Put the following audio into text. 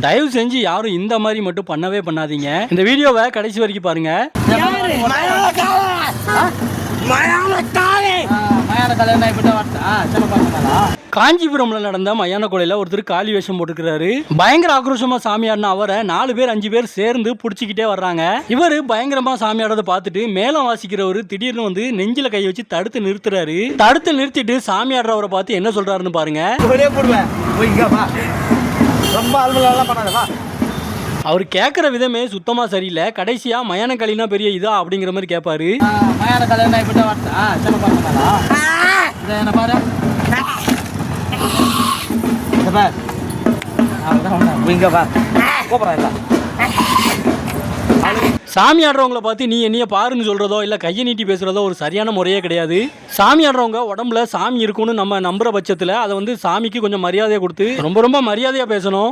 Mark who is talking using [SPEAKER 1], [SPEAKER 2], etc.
[SPEAKER 1] தயவு செஞ்சு யாரும் இந்த மாதிரி மட்டும் பண்ணவே பண்ணாதீங்க. இந்த வீடியோவை கடைசி வரைக்கும் பாருங்க. காஞ்சிபுரம்ல நடந்த மயான கொலையில ஒருத்தர் காளி வேஷம் போட்டுக்கிறாரு. பயங்கர ஆக்ரோஷமா சாமியாடின அவரை 4 பேர் 5 பேர் சேர்ந்து புடிச்சுக்கிட்டே வர்றாங்க. இவரு பயங்கரமா சாமியாடுறத பார்த்துட்டு மேலம் வாசிக்கிறவரு திடீர்னு வந்து நெஞ்சில கை வச்சு தடுத்து நிறுத்துறாரு. தடுத்து நிறுத்திட்டு சாமியாடுறவரை பார்த்து என்ன சொல்றாருன்னு பாருங்க. அவர் கேட்குற விதமே சுத்தமா சரியில்லை. கடைசியா மயான கலினா பெரிய இதா அப்படிங்கிற மாதிரி கேட்பாரு. சாமி ஆடுறவங்களை பார்த்து நீ என்னைய பாருன்னு சொல்றதோ இல்ல கையை நீட்டி பேசுறதோ ஒரு சரியான முறையே கிடையாது. சாமி ஆடுறவங்க உடம்புல சாமி இருக்கும்னு நம்ம நம்புற பட்சத்துல அதை வந்து சாமிக்கு கொஞ்சம் மரியாதையை கொடுத்து ரொம்ப ரொம்ப மரியாதையா பேசணும்.